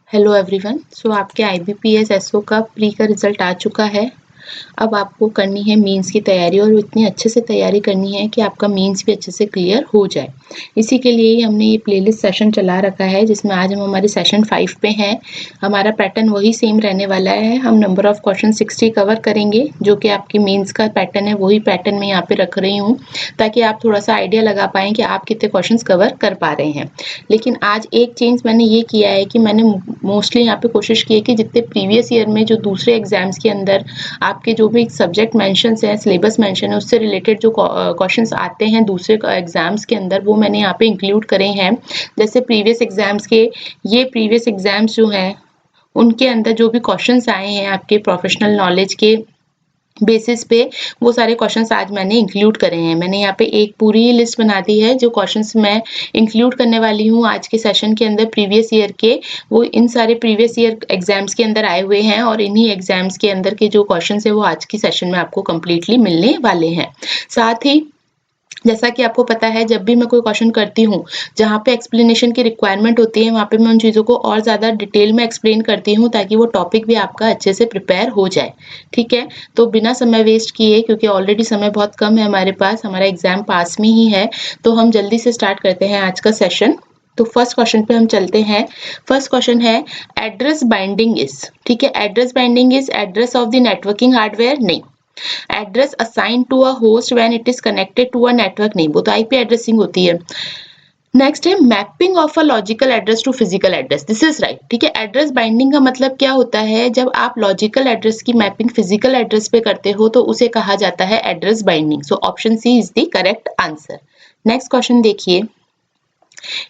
Hello everyone. सो आपके IBPS SO का pre का रिजल्ट आ चुका है। अब आपको करनी है मेंस की तैयारी और इतनी अच्छे से तैयारी करनी है कि आपका मेंस भी अच्छे से क्लियर हो जाए। इसी के लिए ही हमने ये प्लेलिस्ट सेशन चला रखा है जिसमें आज हम हमारे सेशन 5 पे हैं। हमारा पैटर्न वही सेम रहने वाला है। हम नंबर ऑफ क्वेश्चन 60 कवर करेंगे जो कि आपकी मेंस का पैटर्न है। वही पैटर्न मैं यहाँ पे रख रही हूँ ताकि आप थोड़ा सा आइडिया लगा पाएँ कि आप कितने क्वेश्चन कवर कर पा रहे हैं। लेकिन आज एक चेंज मैंने ये किया है कि मैंने मोस्टली यहाँ पे कोशिश की है कि जितने प्रीवियस ईयर में जो दूसरे एग्जाम्स के अंदर आपके जो भी सब्जेक्ट मेंशन्स हैं, सिलेबस मेंशन है, उससे रिलेटेड जो क्वेश्चंस आते हैं दूसरे एग्जाम्स के अंदर वो मैंने यहाँ पे इंक्लूड करे हैं। जैसे प्रीवियस एग्जाम्स के ये प्रीवियस एग्जाम्स जो हैं उनके अंदर जो भी क्वेश्चंस आए हैं आपके प्रोफेशनल नॉलेज के बेसिस पे वो सारे क्वेश्चंस आज मैंने इंक्लूड करे हैं। मैंने यहाँ पे एक पूरी लिस्ट बना दी है जो क्वेश्चंस मैं इंक्लूड करने वाली हूँ आज के सेशन के अंदर प्रीवियस ईयर के। वो इन सारे प्रीवियस ईयर एग्जाम्स के अंदर आए हुए हैं और इन्हीं एग्जाम्स के अंदर के जो क्वेश्चंस है वो आज की सेशन में आपको कंप्लीटली मिलने वाले हैं। साथ ही जैसा कि आपको पता है जब भी मैं कोई क्वेश्चन करती हूँ जहाँ पे एक्सप्लेनेशन की रिक्वायरमेंट होती है वहाँ पे मैं उन चीज़ों को और ज़्यादा डिटेल में एक्सप्लेन करती हूँ ताकि वो टॉपिक भी आपका अच्छे से प्रिपेयर हो जाए। ठीक है, तो बिना समय वेस्ट किए, क्योंकि ऑलरेडी समय बहुत कम है हमारे पास, हमारा एग्जाम पास में ही है, तो हम जल्दी से स्टार्ट करते हैं आज का सेशन। तो फर्स्ट क्वेश्चन पे हम चलते हैं। फर्स्ट क्वेश्चन है एड्रेस बाइंडिंग इज। ठीक है, address binding is address of the networking hardware? नहीं। Address assign to a host when it is connected to a network? नहीं, वो तो आईपी एड्रेसिंग होती है। नेक्स्ट है mapping of a logical address to physical address. This is right. ठीक है, address binding का मतलब क्या होता है? जब आप लॉजिकल एड्रेस की मैपिंग फिजिकल एड्रेस पे करते हो तो उसे कहा जाता है address binding. So option C is the correct answer. Next question देखिए,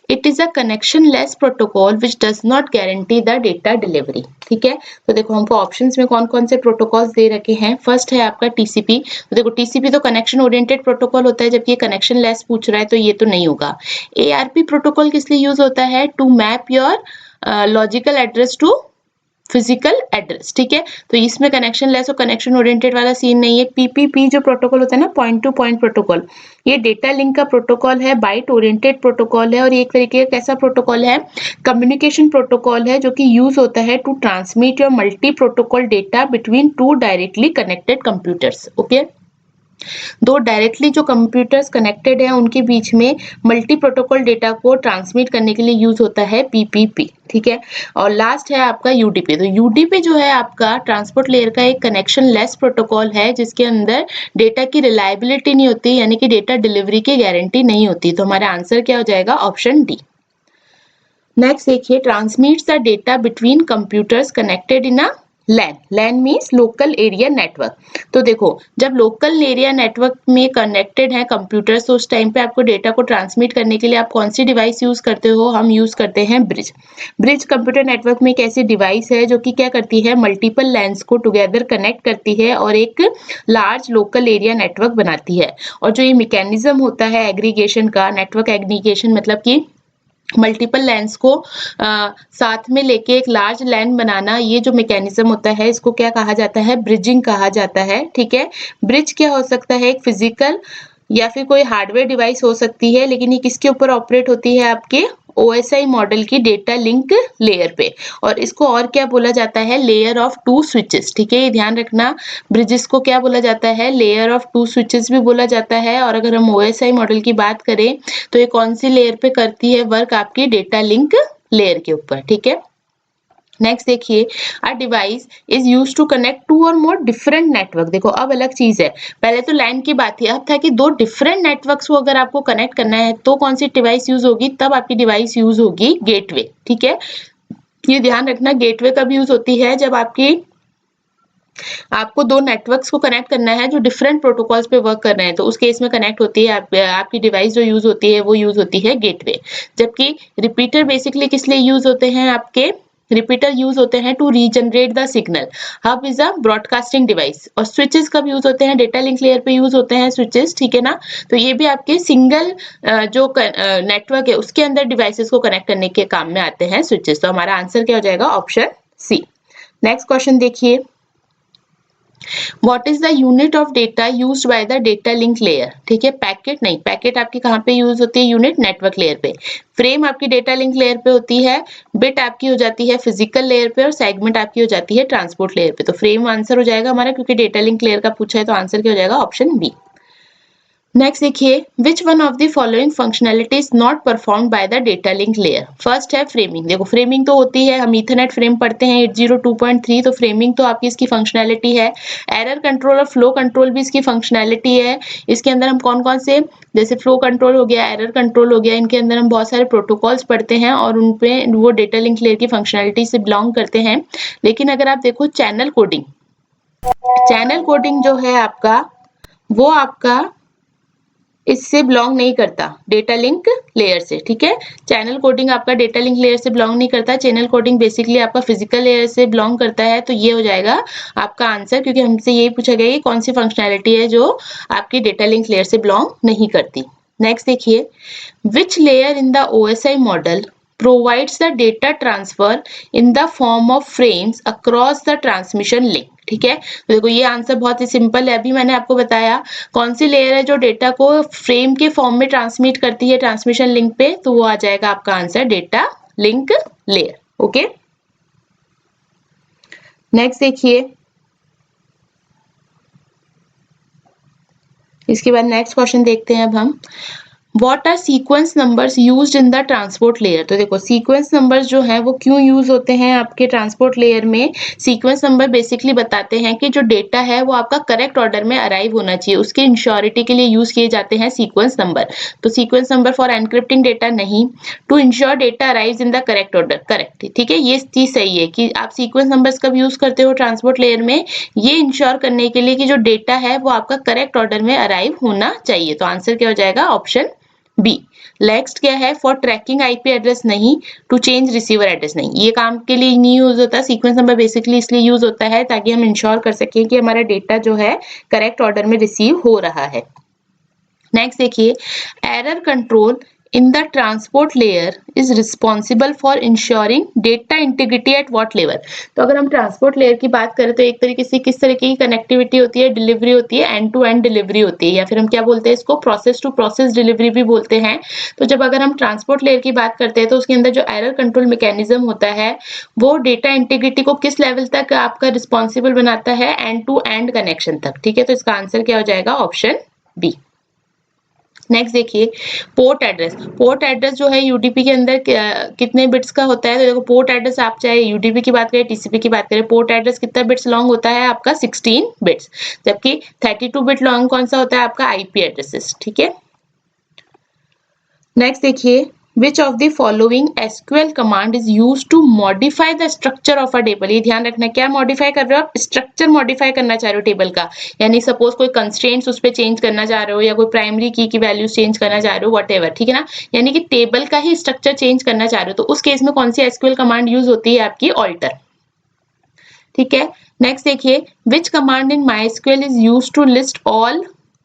it is a connectionless protocol which does not guarantee the data delivery. ठीक है, तो देखो हमको ऑप्शंस में कौन कौन से प्रोटोकॉल्स दे रखे हैं। फर्स्ट है आपका टीसीपी। तो देखो टीसीपी तो कनेक्शन ओरिएंटेड प्रोटोकॉल होता है, जबकि ये कनेक्शन लेस पूछ रहा है तो ये तो नहीं होगा। एआरपी प्रोटोकॉल किस लिए यूज होता है? To map your logical address to physical address. ठीक है, तो इसमें कनेक्शन लेस और कनेक्शन ओरिएंटेड वाला सीन नहीं है। पीपीपी जो प्रोटोकॉल होता है ना, पॉइंट टू पॉइंट प्रोटोकॉल, ये डेटा लिंक का प्रोटोकॉल है, बाइट ओरिएंटेड प्रोटोकॉल है और ये एक तरीके का कैसा प्रोटोकॉल है? कम्युनिकेशन प्रोटोकॉल है, जो कि यूज होता है to transmit your multi protocol data between two directly connected computers. Okay, दो डायरेक्टली जो कंप्यूटर्स कनेक्टेड हैं उनके बीच में मल्टी प्रोटोकॉल डेटा को ट्रांसमिट करने के लिए यूज होता है पीपीपी। ठीक है, और लास्ट है आपका यूडीपी। तो यूडीपी जो है आपका ट्रांसपोर्ट लेयर का एक कनेक्शन लेस प्रोटोकॉल है जिसके अंदर डेटा की रिलायबिलिटी नहीं होती, यानी कि डेटा डिलीवरी की गारंटी नहीं होती। तो हमारा आंसर क्या हो जाएगा? Option D. नेक्स्ट देखिए, transmits the data between computers connected in a LAN. LAN means local area network. तो देखो, जब लोकल एरिया नेटवर्क में कनेक्टेड है कंप्यूटर्स तो उस टाइम पे आपको डेटा को ट्रांसमिट करने के लिए आप कौन सी डिवाइस यूज करते हो? हम यूज करते हैं ब्रिज। ब्रिज कंप्यूटर नेटवर्क में एक ऐसी डिवाइस है जो कि क्या करती है? मल्टीपल लैन्स को टुगेदर कनेक्ट करती है और एक लार्ज लोकल एरिया नेटवर्क बनाती है। और जो ये मैकेनिज्म होता है एग्रीगेशन का, नेटवर्क एग्रीगेशन मतलब कि मल्टीपल लैन्स को साथ में लेके एक लार्ज लैन बनाना, ये जो मैकेनिज्म होता है इसको क्या कहा जाता है? ब्रिजिंग कहा जाता है। ठीक है, ब्रिज क्या हो सकता है? एक फिजिकल या फिर कोई हार्डवेयर डिवाइस हो सकती है, लेकिन ये किसके ऊपर ऑपरेट होती है? आपके OSI मॉडल की डेटा लिंक लेयर पे। और इसको और क्या बोला जाता है? Layer of two switches. ठीक है, ये ध्यान रखना, ब्रिजेस को क्या बोला जाता है? लेयर ऑफ टू स्विचेस भी बोला जाता है। और अगर हम OSI मॉडल की बात करें तो ये कौन सी लेयर पे करती है वर्क? आपकी डेटा लिंक लेयर के ऊपर। ठीक है, नेक्स्ट देखिए, a device is use to connect two or more different network. देखो अब अलग चीज है, पहले तो लाइन की बात थी, अब था कि दो डिफरेंट नेटवर्क्स को अगर आपको कनेक्ट करना है तो कौन सी डिवाइस यूज होगी? तब आपकी डिवाइस यूज होगी गेटवे। ठीक है, ये ध्यान रखना, गेटवे कब यूज होती है? जब आपको दो नेटवर्क्स को कनेक्ट करना है जो डिफरेंट प्रोटोकॉल्स पे वर्क कर रहे हैं, तो उस केस में कनेक्ट होती है आपकी डिवाइस जो यूज होती है वो यूज होती है गेटवे। जबकि रिपीटर बेसिकली किस लिए यूज होते हैं? आपके रिपीटर यूज होते हैं to regenerate the signal. Hub is a broadcasting device. और स्विचेस कब यूज होते हैं? डेटा लिंक लेयर पे यूज होते हैं स्विचेस। ठीक है ना, तो ये भी आपके सिंगल जो नेटवर्क है उसके अंदर डिवाइसेस को कनेक्ट करने के काम में आते हैं स्विचेस। तो हमारा आंसर क्या हो जाएगा? Option C. नेक्स्ट क्वेश्चन देखिए, what is the unit of data used by the data link layer. ठीक है, पैकेट नहीं, पैकेट आपकी कहाँ पे यूज होती है, यूनिट नेटवर्क लेयर पे। फ्रेम आपकी डेटा लिंक लेयर पे होती है, बिट आपकी हो जाती है फिजिकल लेयर पे और सेगमेंट आपकी हो जाती है ट्रांसपोर्ट लेयर पे। तो फ्रेम आंसर हो जाएगा हमारा, क्योंकि डेटा लिंक लेयर का पूछा है तो आंसर क्या हो जाएगा, ऑप्शन बी। नेक्स्ट देखिए, which one of the following functionality is not performed by the data link layer. First है फ्रेमिंग। देखो फ्रेमिंग तो होती है, हम ईथरनेट फ्रेम पढ़ते हैं 802.3, तो फ्रेमिंग तो आपकी इसकी फंक्शनैलिटी है। एरर कंट्रोल और फ्लो कंट्रोल भी इसकी फंक्शनैलिटी है। इसके अंदर हम कौन कौन से, जैसे फ्लो कंट्रोल हो गया, एरर कंट्रोल हो गया, इनके अंदर हम बहुत सारे प्रोटोकॉल्स पढ़ते हैं और उनपे वो डेटा लिंक लेयर की फंक्शनैलिटी से बिलोंग करते हैं। लेकिन अगर आप देखो चैनल कोडिंग, चैनल कोडिंग जो है आपका, वो आपका इससे बिलोंग नहीं करता डेटा लिंक लेयर से। ठीक है, चैनल कोडिंग आपका डेटा लिंक लेयर से बिलोंग नहीं करता। चैनल कोडिंग बेसिकली आपका फिजिकल लेयर से बिलोंग करता है। तो ये हो जाएगा आपका आंसर, क्योंकि हमसे यही पूछा गया है कौन सी फंक्शनैलिटी है जो आपकी डेटा लिंक लेयर से बिलोंग नहीं करती। नेक्स्ट देखिए, which layer in the OSI model provides the data transfer in the form of frames across the transmission link। ठीक है, तो देखो ये आंसर बहुत ही सिंपल है, अभी मैंने आपको बताया कौन सी लेयर है जो डेटा को फ्रेम के फॉर्म में ट्रांसमिट करती है ट्रांसमिशन लिंक पे, तो वो आ जाएगा आपका answer data link layer. Okay, next देखिए, इसके बाद नेक्स्ट क्वेश्चन देखते हैं अब हम। What are sequence numbers used in the transport layer। तो देखो सीक्वेंस नंबर्स जो हैं वो क्यों यूज होते हैं आपके ट्रांसपोर्ट लेयर में। सीक्वेंस नंबर बेसिकली बताते हैं कि जो डेटा है वो आपका करेक्ट ऑर्डर में अराइव होना चाहिए, उसके इंश्योरिटी के लिए यूज किए जाते हैं सीक्वेंस नंबर। तो sequence number for encrypting data नहीं, to ensure data arrives in the correct order, correct. ठीक है, ये चीज सही है कि आप सीक्वेंस नंबर्स कब यूज करते हो ट्रांसपोर्ट लेयर में, ये इंश्योर करने के लिए कि जो डेटा है वो आपका करेक्ट ऑर्डर में अराइव होना चाहिए। तो आंसर क्या हो जाएगा, ऑप्शन बी। नेक्स्ट क्या है, फॉर ट्रैकिंग आईपी एड्रेस नहीं, टू चेंज रिसीवर एड्रेस नहीं, ये काम के लिए नहीं यूज होता। सीक्वेंस नंबर बेसिकली इसलिए यूज होता है ताकि हम इंश्योर कर सकें कि हमारा डेटा जो है करेक्ट ऑर्डर में रिसीव हो रहा है। नेक्स्ट देखिए, error control in the transport layer is responsible for ensuring data integrity at what level। तो अगर हम ट्रांसपोर्ट लेयर की बात करें तो एक तरीके से किस तरह की कनेक्टिविटी होती है, डिलीवरी होती है, एंड टू एंड डिलीवरी होती है, या फिर हम क्या बोलते हैं इसको, प्रोसेस टू प्रोसेस डिलीवरी भी बोलते हैं। तो जब अगर हम ट्रांसपोर्ट लेयर की बात करते हैं तो उसके अंदर जो एरर कंट्रोल मैकेनिज्म होता है वो डेटा इंटीग्रिटी को किस लेवल तक आपका रिस्पॉन्सिबल बनाता है, एंड टू एंड कनेक्शन तक। ठीक है, तो इसका आंसर क्या हो जाएगा, ऑप्शन बी। नेक्स्ट देखिए, पोर्ट एड्रेस। पोर्ट एड्रेस जो है यूडीपी के अंदर कितने बिट्स का होता है। तो देखो पोर्ट एड्रेस आप चाहे यूडीपी की बात करें टीसीपी की बात करें, पोर्ट एड्रेस कितना बिट्स लॉन्ग होता है आपका, 16 बिट्स। जबकि 32 बिट लॉन्ग कौन सा होता है आपका, आईपी एड्रेसेस। ठीक है, नेक्स्ट देखिए, which of the following SQL command is used to modify the structure of a table। ये ध्यान रखना, क्या मॉडिफाई कर रहे हो आप, स्ट्रक्चर मॉडिफाई करना चाह रहे हो टेबल का। यानी सपोज कोई कंस्ट्रेंट्स उस पे चेंज करना चाह रहे हो, या कोई प्राइमरी की वैल्यूज चेंज करना चाह रहे हो, व्हाटएवर। ठीक है ना, यानी कि टेबल का ही स्ट्रक्चर चेंज करना चाह रहे हो, तो उस केस में कौन सी SQL कमांड यूज होती है आपकी, ऑल्टर। ठीक है, नेक्स्ट देखिए, which command in MySQL is use to list all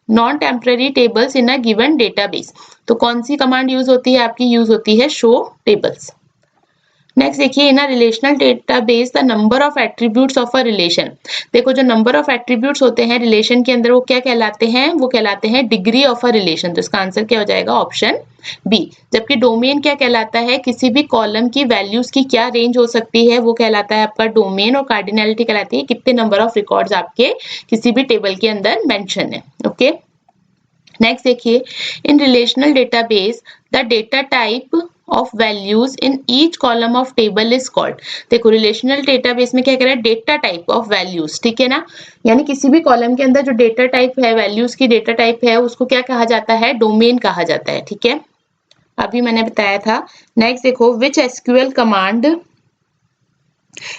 non temporary tables in a given database. तो कौन सी कमांड यूज होती है आपकी, यूज होती है शो टेबल्स। नेक्स्ट देखिए, in a relational database the number of attributes of a relation. देखो जो नंबर ऑफ एट्रीब्यूट्स होते हैं रिलेशन के अंदर वो क्या कहलाते हैं, वो कहलाते हैं डिग्री ऑफ अ रिलेशन। तो इसका आंसर क्या हो जाएगा, ऑप्शन बी। जबकि डोमेन क्या कहलाता है, किसी भी कॉलम की वैल्यूज की क्या रेंज हो सकती है, वो कहलाता है आपका डोमेन। और कार्डिनैलिटी कहलाती है कितने नंबर ऑफ रिकॉर्ड्स आपके किसी भी टेबल के अंदर मेंशन है। ओके, नेक्स्ट देखिए, in relational database the data type of values in each column of table is called. देखो रिलेशनल डेटाबेस में क्या कह रहा है, डेटा टाइप ऑफ वैल्यूज। ठीक है ना, यानी किसी भी कॉलम के अंदर जो डेटा टाइप है, वैल्यूज की डेटा टाइप है, उसको क्या कहा जाता है, डोमेन कहा जाता है। ठीक है, अभी मैंने बताया था। नेक्स्ट देखो, which SQL command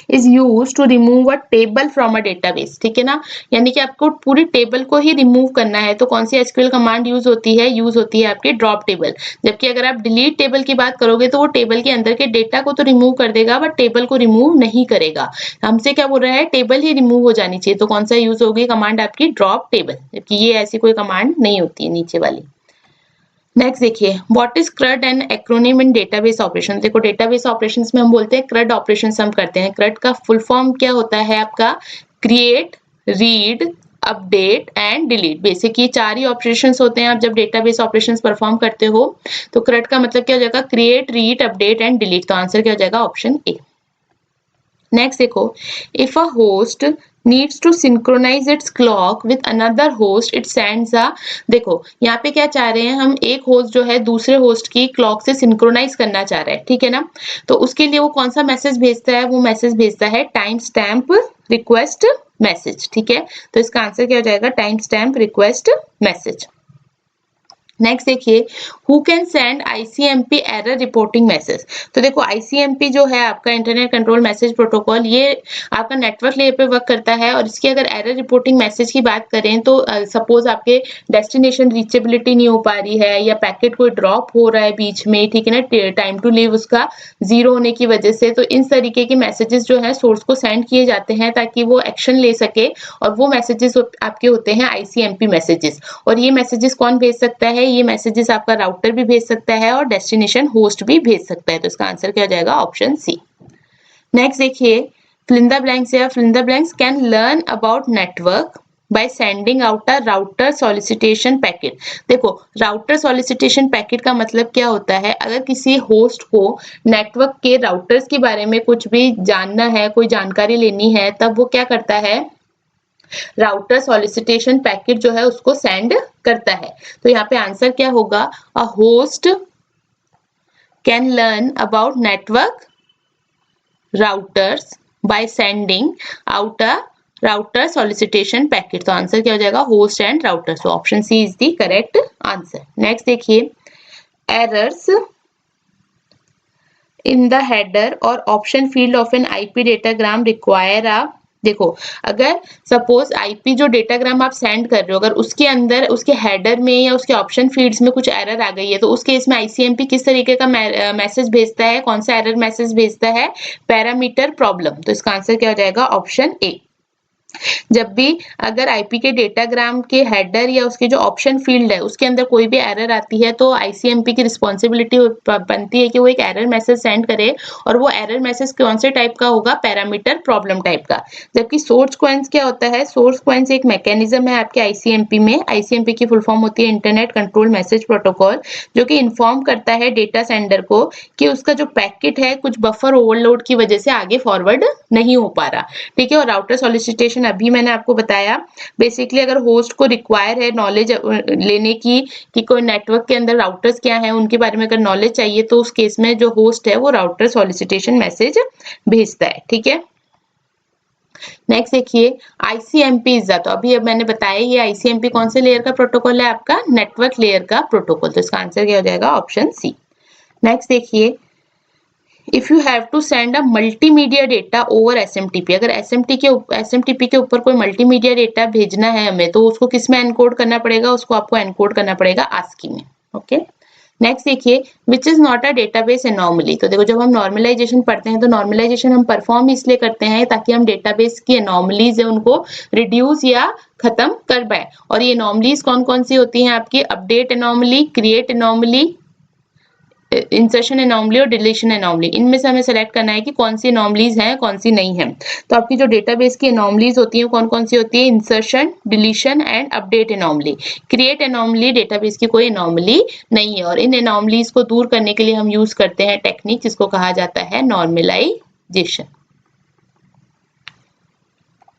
is use to remove a table from a database. ठीक है ना, यानी कि आपको पूरी टेबल को ही रिमूव करना है, तो कौन सी एसक्यूएल कमांड यूज होती है, यूज होती है आपकी ड्रॉप टेबल। जबकि अगर आप डिलीट टेबल की बात करोगे तो वो टेबल के अंदर के डेटा को तो रिमूव कर देगा बट टेबल को रिमूव नहीं करेगा। हमसे क्या बोल रहा है, टेबल ही रिमूव हो जानी चाहिए, तो कौन सा यूज होगी कमांड आपकी, ड्रॉप टेबल। जबकि ये ऐसी कोई कमांड नहीं होती है नीचे वाली। नेक्स्ट देखिए, what is CRUD and acronym in database operation. देखो डेटाबेस ऑपरेशंस में हम बोलते हैं CRUD ऑपरेशंस हम करते हैं। CRUD का फुल फॉर्म क्या होता है आपका, create, read, update and delete. Basic ये 4 ही ऑपरेशंस होते हैं आप जब डेटाबेस ऑपरेशंस परफॉर्म करते हो। तो CRUD का मतलब क्या हो जाएगा? Create, read, update and delete. तो आंसर क्या हो जाएगा? Option A. नेक्स्ट देखो, if a host needs to synchronize its clock with another host it sends a। देखो यहाँ पे क्या चाह रहे हैं हम, एक होस्ट जो है दूसरे होस्ट की क्लॉक से सिंक्रोनाइज करना चाह रहा है, ठीक है ना। तो उसके लिए वो कौन सा मैसेज भेजता है? वो मैसेज भेजता है टाइम स्टैम्प रिक्वेस्ट मैसेज, ठीक है। तो इसका आंसर क्या हो जाएगा? Time stamp request message. Next देखिए, who can send ICMP error reporting message. तो देखो आईसीएमपी जो है आपका इंटरनेट कंट्रोल मैसेज प्रोटोकॉल, ये आपका नेटवर्क लेयर पे वर्क करता है। और इसकी अगर एरर रिपोर्टिंग मैसेज की बात करें तो सपोज आपके डेस्टिनेशन रीचेबिलिटी नहीं हो पा रही है, या पैकेट कोई ड्रॉप हो रहा है बीच में, ठीक है ना, टाइम टू लीव उसका 0 होने की वजह से, तो इस तरीके के मैसेजेस जो है सोर्स को सेंड किए जाते हैं ताकि वो एक्शन ले सके। और वो मैसेजेस आपके होते हैं आईसीएमपी मैसेजेस। और ये मैसेजेस कौन भेज सकता है? ये मैसेजेस आपका राउटर भी भेज सकता है और डेस्टिनेशन होस्ट भी भेज सकता है। तो इसका आंसर क्या हो जाएगा? Option C. नेक्स्ट देखिए, फिलिंदा ब्लैंक्स या fill in the blanks can learn about network by sending out a router solicitation packet। देखो राउटर सॉलिसिटेशन पैकेट का मतलब क्या होता है? अगर किसी होस्ट को नेटवर्क के राउटर्स के बारे में कुछ भी जानना है, कोई जानकारी लेनी है, तब वो क्या करता है? राउटर सॉलिसिटेशन पैकेट जो है उसको सेंड करता है। तो यहाँ पे आंसर क्या होगा? A host can learn about network routers by sending out a router solicitation packet. तो आंसर क्या हो जाएगा? Host and router. So option C is the correct answer. Next देखिए, एरर्स इन द हेडर और option field of an IP datagram require a. देखो अगर suppose IP जो datagram आप सेंड कर रहे हो, अगर उसके अंदर उसके हेडर में या उसके ऑप्शन फील्ड्स में कुछ एरर आ गई है, तो उस केस में आईसीएमपी किस तरीके का मैसेज भेजता है? कौन सा एरर मैसेज भेजता है? Parameter problem. तो इसका आंसर क्या हो जाएगा? ऑप्शन ए। जब भी अगर आईपी के डेटाग्राम के हेडर या उसके जो ऑप्शन फील्ड है उसके अंदर कोई भी एरर आती है, तो आईसीएमपी की रिस्पॉन्सिबिलिटी बनती है कि वो एक एरर मैसेज सेंड करे। और वो एरर मैसेज कौन से टाइप का होगा? पैरामीटर प्रॉब्लम टाइप का। जबकि सोर्स क्वेंस क्या होता है? सोर्स क्वेंस एक मैकेनिज्म है आपके आईसीएमपी में। आईसीएमपी की फुल फॉर्म होती है इंटरनेट कंट्रोल मैसेज प्रोटोकॉल, जो कि इन्फॉर्म करता है डेटा सेंडर को कि उसका जो पैकेट है कुछ बफर ओवरलोड की वजह से आगे फॉरवर्ड नहीं हो पा रहा, ठीक है। और राउटर सॉलिसिटेशन अभी मैंने आपको बताया, बेसिकली अगर होस्ट को रिक्वायर है नॉलेज लेने की कि कोई नेटवर्क के अंदर राउटर्स क्या हैं, उनके बारे में अगर नॉलेज चाहिए, तो उस केस में जो होस्ट है वो राउटर सॉलिसिटेशन मैसेज भेजता है, ठीक है। नेक्स्ट देखिए, आईसीएमपी इज तो अभी अब मैंने बताया ये आईसीएमपी कौन से लेयर का प्रोटोकॉल है? आपका नेटवर्क लेयर का प्रोटोकॉल। तो इसका आंसर क्या हो जाएगा? Option C. नेक्स्ट देखिए, if you have to send a multimedia data over SMTP. अगर एसएमटीपी के ऊपर कोई मल्टीमीडिया डेटा भेजना है हमें, तो उसको किस में एनकोड करना पड़ेगा? उसको आपको एनकोड करना पड़ेगा आस्की में, ओके। नेक्स्ट देखिए, which is not a database anomaly. तो देखो जब हम नॉर्मलाइजेशन पढ़ते हैं तो नॉर्मलाइजेशन हम परफॉर्म इसलिए करते हैं ताकि हम डेटाबेस की एनॉमलीज है उनको रिड्यूस या खत्म कर पाए। और ये एनॉमलीज कौन कौन सी होती हैं आपकी? Update anomaly, create anomaly, insertion anomaly और डिलीशन एनॉमली। इनमें से हमें सेलेक्ट करना है कि कौन सी एनॉमलीज हैं, कौन सी नहीं है। तो आपकी जो डेटाबेस की एनॉमलीज होती हैं कौन कौन सी होती है? Insertion, deletion and update anomaly. Create anomaly database की कोई एनॉमली नहीं है। और इन एनॉमलीज को दूर करने के लिए हम यूज करते हैं टेक्निक जिसको कहा जाता है नॉर्मलाइजेशन।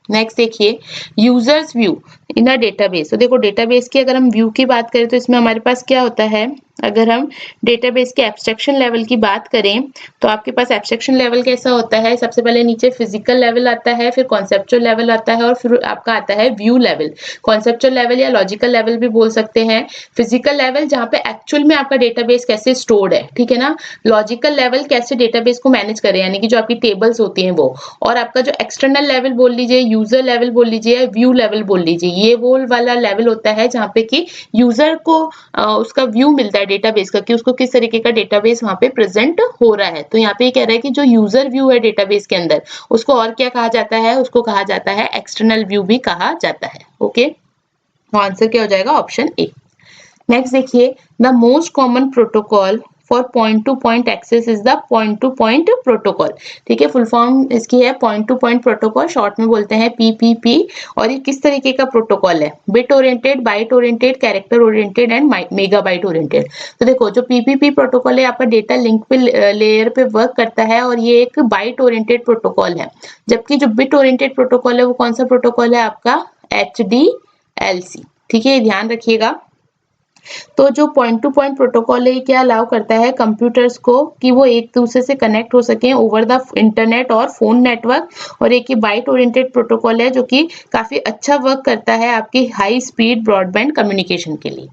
नेक्स्ट देखिए, users view in a database. तो देखो डेटाबेस की अगर हम व्यू की बात करें तो इसमें हमारे पास क्या होता है? अगर हम डेटाबेस के एब्स्ट्रैक्शन लेवल की बात करें तो आपके पास एब्स्ट्रैक्शन लेवल कैसा होता है? सबसे पहले नीचे फिजिकल लेवल आता है, फिर कॉन्सेप्चुअल लेवल आता है और फिर आपका आता है व्यू लेवल। कॉन्सेप्चुअल लेवल या लॉजिकल लेवल भी बोल सकते हैं। फिजिकल लेवल जहाँ पे एक्चुअल में आपका डेटाबेस कैसे स्टोर्ड है, ठीक है ना। लॉजिकल लेवल कैसे डेटाबेस को मैनेज करें, यानी कि जो आपकी टेबल्स होती हैं वो। और आपका जो एक्सटर्नल लेवल बोल लीजिए, यूजर लेवल बोल लीजिए, व्यू लेवल बोल लीजिए, ये वो वाला लेवल होता है जहाँ पे कि यूजर को उसका व्यू मिलता है डेटाबेस का कि उसको किस तरीके का डेटाबेस वहां पे प्रेजेंट हो रहा है। तो यहाँ पे कह रहा है कि जो यूजर व्यू है डेटाबेस के अंदर उसको और क्या कहा जाता है? उसको कहा जाता है एक्सटर्नल व्यू भी कहा जाता है, ओके। तो आंसर क्या हो जाएगा? Option A. नेक्स्ट देखिए, the most common protocol for point to point access is the point to point protocol. ठीक है, फुल फॉर्म इसकी है point to point protocol, short में बोलते हैं PPP। और ये किस तरीके का प्रोटोकॉल है? Bit oriented, byte oriented, character oriented and megabyte oriented. तो देखो जो PPP प्रोटोकॉल है आपका डेटा लिंक पे लेयर पे वर्क करता है और ये एक बाइट ओरिएंटेड प्रोटोकॉल है। जबकि जो बिट ओरिएंटेड प्रोटोकॉल है वो कौन सा प्रोटोकॉल है आपका? HDLC। ठीक है, ये ध्यान रखिएगा। तो जो पॉइंट टू पॉइंट प्रोटोकॉल है क्या अलाउ करता है कंप्यूटर्स को कि वो एक दूसरे से कनेक्ट हो सके ओवर द इंटरनेट और फोन नेटवर्क। और एक ही बाइट ओरिएंटेड प्रोटोकॉल है जो कि काफी अच्छा वर्क करता है आपकी हाई स्पीड ब्रॉडबैंड कम्युनिकेशन के लिए।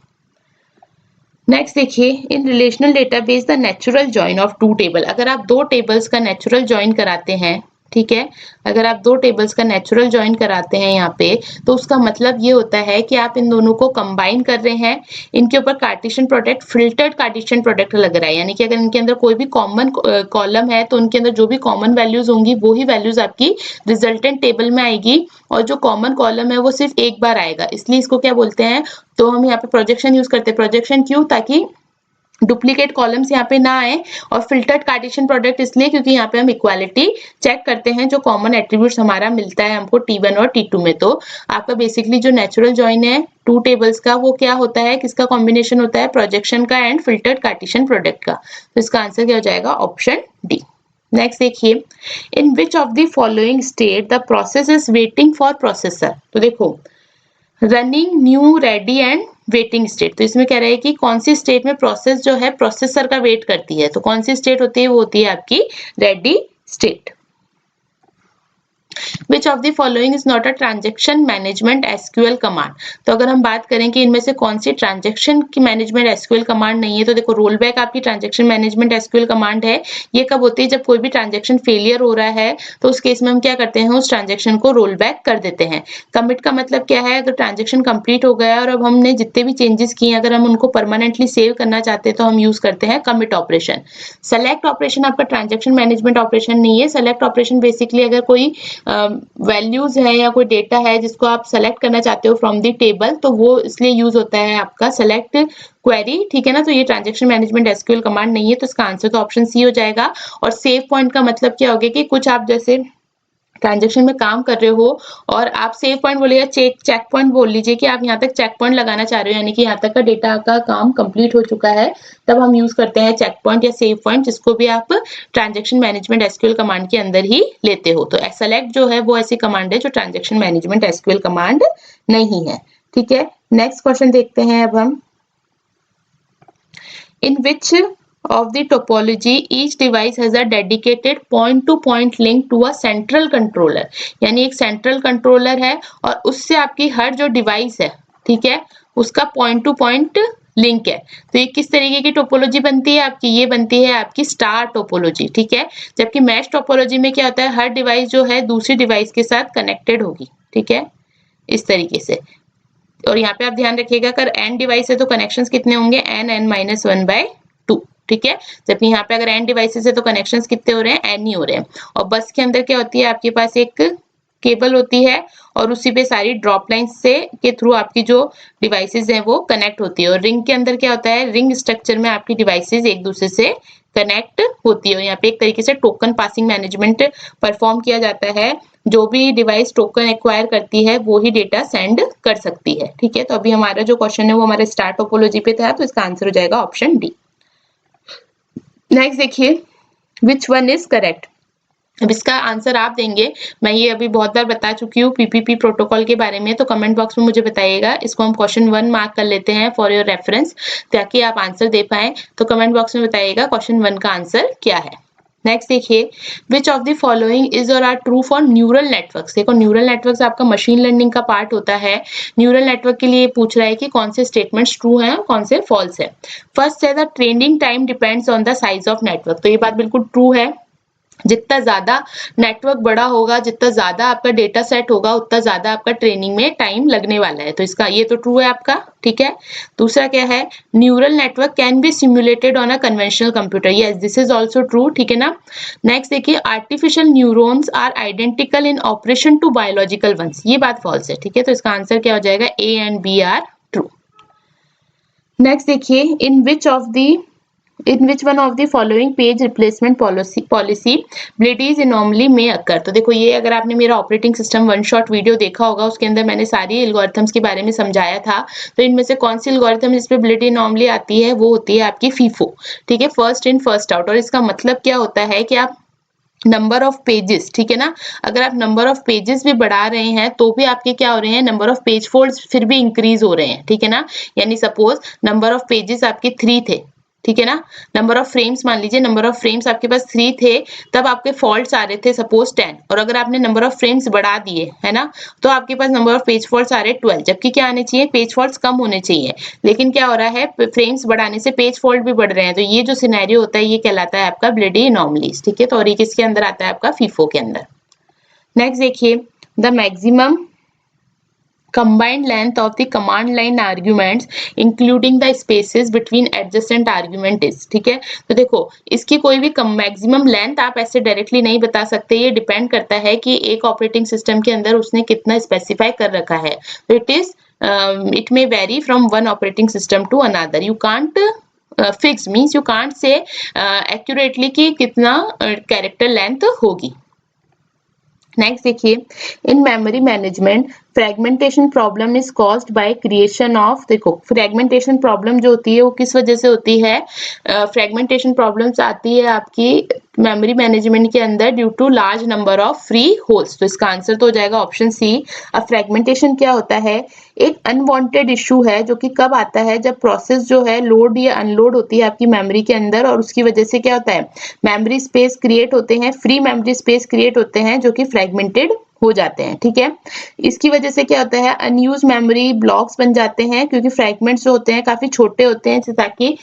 नेक्स्ट देखिए, in relational database the natural join of two table. अगर आप दो टेबल्स का नेचुरल जॉइन कराते हैं, ठीक है, अगर आप दो टेबल्स का नेचुरल जॉइन कराते हैं यहाँ पे, तो उसका मतलब ये होता है कि आप इन दोनों को कंबाइन कर रहे हैं। इनके ऊपर Cartesian product, filtered Cartesian product लग रहा है, यानी कि अगर इनके अंदर कोई भी कॉमन कॉलम है तो उनके अंदर जो भी कॉमन वैल्यूज होंगी वो ही वैल्यूज आपकी रिजल्टेंट टेबल में आएगी। और जो कॉमन कॉलम है वो सिर्फ एक बार आएगा, इसलिए इसको क्या बोलते हैं? तो हम यहाँ पे प्रोजेक्शन यूज करते हैं। प्रोजेक्शन क्यों? ताकि डुप्लीकेट कॉलम्स यहाँ पे ना आए। और फिल्टर्ड कार्टेशियन प्रोडक्ट इसलिए क्योंकि यहाँ पे हम इक्वालिटी चेक करते हैं, जो कॉमन एट्रीब्यूट्स हमारा मिलता है हमको T1 और T2 में। तो आपका बेसिकली जो नेचुरल जॉइन है टू टेबल्स का वो क्या होता है, किसका कॉम्बिनेशन होता है? प्रोजेक्शन का एंड फिल्टर्ड कार्टेशियन प्रोडक्ट का। तो इसका आंसर क्या हो जाएगा? Option D. नेक्स्ट देखिए, in which of the following state the process is waiting for processor. तो देखो, running, new, ready and waiting state. तो इसमें कह रहा है कि कौन सी स्टेट में प्रोसेस जो है प्रोसेसर का वेट करती है। तो कौन सी स्टेट होती है? वो होती है आपकी ready state. Which of the following is not a transaction management SQL command? तो अगर हम बात करें कि इनमें से कौन सी ट्रांजेक्शन की मैनेजमेंट SQL कमांड नहीं है, तो देखो रोल बैक आपकी ट्रांजेक्शन मैनेजमेंट SQL कमांड है। ये कब होती है? जब कोई भी ट्रांजेक्शन फेलियर हो रहा है तो उस केस में हम क्या करते हैं? उस ट्रांजेक्शन को रोल बैक कर देते हैं। कमिट का मतलब क्या है? अगर ट्रांजेक्शन कंप्लीट हो गया और अब हमने जितने भी चेंजेस किए अगर हम उनको परमानेंटली सेव करना चाहते हैं तो हम यूज करते हैं कमिट ऑपरेशन। सेलेक्ट ऑपरेशन आपका ट्रांजेक्शन मैनेजमेंट ऑपरेशन नहीं है। सेलेक्ट ऑपरेशन बेसिकली अगर कोई वैल्यूज है या कोई डेटा है जिसको आप सेलेक्ट करना चाहते हो फ्रॉम द टेबल, तो वो इसलिए यूज होता है आपका सेलेक्ट क्वेरी। ठीक है ना, तो ये ट्रांजेक्शन मैनेजमेंट SQL कमांड नहीं है, तो इसका आंसर तो ऑप्शन सी हो जाएगा। और सेव पॉइंट का मतलब क्या हो गया कि कुछ आप जैसे ट्रांजेक्शन में काम कर रहे हो और आप सेव पॉइंट बोलिए, चेक पॉइंट बोल लीजिए कि आप यहाँ तक चेक पॉइंट लगाना चाह रहे हो, यानी कि यहाँ तक का डेटा का काम कंप्लीट हो चुका है, तब हम यूज करते हैं चेक पॉइंट या सेव पॉइंट, जिसको भी आप ट्रांजेक्शन मैनेजमेंट SQL कमांड के अंदर ही लेते हो। तो सेलेक्ट जो है वो ऐसी कमांड है जो ट्रांजेक्शन मैनेजमेंट SQL कमांड नहीं है। ठीक है, नेक्स्ट क्वेश्चन देखते हैं अब हम। In which of the topology each device has a dedicated point-to-point link to a central controller? यानी एक सेंट्रल कंट्रोलर है और उससे आपकी हर जो डिवाइस है, ठीक है, उसका पॉइंट टू पॉइंट लिंक है। तो ये किस तरीके की टोपोलॉजी बनती है आपकी? ये बनती है आपकी स्टार टोपोलॉजी। ठीक है, जबकि मैश टोपोलॉजी में क्या होता है? हर डिवाइस जो है दूसरी डिवाइस के साथ कनेक्टेड होगी। ठीक है, इस तरीके से। और यहाँ पे आप ध्यान रखिएगा, अगर n डिवाइस है तो कनेक्शंस कितने होंगे? n(n-1/2). ठीक है, जबकि यहाँ पे अगर n डिवाइसेस है तो कनेक्शंस कितने हो रहे हैं? n ही हो रहे हैं। और बस के अंदर क्या होती है? आपके पास एक केबल होती है और उसी पे सारी ड्रॉप लाइंस से के थ्रू आपकी जो डिवाइसेस हैं वो कनेक्ट होती है। और रिंग के अंदर क्या होता है? रिंग स्ट्रक्चर में आपकी डिवाइसेस एक दूसरे से कनेक्ट होती है। और यहाँ पे एक तरीके से टोकन पासिंग मैनेजमेंट परफॉर्म किया जाता है। जो भी डिवाइस टोकन एक्वायर करती है वो ही डेटा सेंड कर सकती है। ठीक है, तो अभी हमारा जो क्वेश्चन है वो हमारे स्टार टोपोलॉजी पे था, तो इसका आंसर हो जाएगा ऑप्शन डी। नेक्स्ट देखिए, विच वन इज करेक्ट। अब इसका आंसर आप देंगे। मैं ये अभी बहुत बार बता चुकी हूँ PPP प्रोटोकॉल के बारे में, तो कमेंट बॉक्स में मुझे बताइएगा। इसको हम क्वेश्चन 1 मार्क कर लेते हैं फॉर योर रेफरेंस, ताकि आप आंसर दे पाए। तो कमेंट बॉक्स में बताइएगा क्वेश्चन 1 का आंसर क्या है। नेक्स्ट देखिए, which of the following is or are true for neural networks. देखो, न्यूरल नेटवर्क्स आपका मशीन लर्निंग का पार्ट होता है। न्यूरल नेटवर्क के लिए पूछ रहा है कि कौन से स्टेटमेंट्स ट्रू हैं और कौन से फॉल्स है। फर्स्ट है the training time depends on the size of network. तो ये बात बिल्कुल ट्रू है। जितना ज्यादा नेटवर्क बड़ा होगा, जितना ज्यादा आपका डेटा सेट होगा, उतना ज्यादा आपका ट्रेनिंग में टाइम लगने वाला है। तो इसका ये तो ट्रू है आपका। ठीक है, दूसरा क्या है? Neural network can be simulated on a conventional computer. Yes, this is also true. ठीक है ना। नेक्स्ट देखिए, artificial neurons are identical in operation to biological ones. ये बात फॉल्स है। ठीक है, तो इसका आंसर क्या हो जाएगा? A and B are true. Next देखिए, in which of the in which one of the following page replacement policy Belady's anomaly में अकर। तो देखो ये अगर आपने मेरा operating system one shot video देखा होगा, उसके अंदर मैंने सारी एल्गोरिथम्स के बारे में समझाया था। तो इनमें से कौन सी एल्गोरिथम जिसपे ब्लिडी एनॉमली आती है, वो होती है आपकी फीफो। ठीक है, फर्स्ट इन फर्स्ट आउट। और इसका मतलब क्या होता है कि आप नंबर ऑफ पेजेस, ठीक है ना, अगर आप नंबर ऑफ पेजेस भी बढ़ा रहे हैं तो भी आपके क्या हो रहे हैं, नंबर ऑफ पेज फोल्ड्स फिर भी इंक्रीज हो रहे हैं। ठीक है ना, यानी सपोज नंबर ऑफ पेजेस आपके 3 थे, ठीक है ना, नंबर ऑफ फ्रेम्स मान लीजिए, नंबर ऑफ फ्रेम्स आपके पास 3 थे, तब आपके फॉल्ट्स आ रहे थे सपोज 10, और अगर आपने नंबर ऑफ फ्रेम्स बढ़ा दिए है ना, तो आपके पास नंबर ऑफ पेज फॉल्ट्स आ रहे हैं 12, जबकि क्या आने चाहिए, पेज फॉल्ट्स कम होने चाहिए। लेकिन क्या हो रहा है, फ्रेम्स बढ़ाने से पेज फॉल्ट भी बढ़ रहे हैं। तो ये जो सिनेरियो होता है ये कहलाता है आपका ब्लिडी एनॉमलीज। ठीक है, तो और ये किसके अंदर आता है, आपका फीफो के अंदर। नेक्स्ट देखिए, the maximum combined length of the command line arguments including the spaces between adjacent argument is। ठीक है, तो देखो इसकी कोई भी मैक्सिमम लेंथ आप ऐसे डायरेक्टली नहीं बता सकते, ये डिपेंड करता है कि एक ऑपरेटिंग सिस्टम के अंदर उसने कितना स्पेसिफाई कर रखा है। तो it may vary from one operating system to another। You can't fix means you can't say accurately कि कितना कैरेक्टर लेंथ होगी। नेक्स्ट देखिए, in memory management fragmentation problem is caused by creation of. देखो fragmentation problem जो होती है वो किस वजह से होती है, फ्रेगमेंटेशन प्रॉब्लम्स आती है आपकी मेमोरी मैनेजमेंट के अंदर due to large number of free holes. तो इसका आंसर तो हो जाएगा ऑप्शन सी। अब फ्रेगमेंटेशन क्या होता है, एक अनवांटेड इशू है जो कि कब आता है, जब प्रोसेस जो है लोड या अनलोड होती है आपकी मेमोरी के अंदर, और उसकी वजह से क्या होता है, मेमोरी स्पेस क्रिएट होते हैं, फ्री मेमोरी स्पेस क्रिएट होते हैं जो कि फ्रेगमेंटेड हो जाते हैं। ठीक है, इसकी वजह से क्या होता है, अनयूज मेमोरी ब्लॉक्स बन जाते हैं, क्योंकि फ्रेगमेंट्स जो होते हैं काफी छोटे होते हैं, ताकि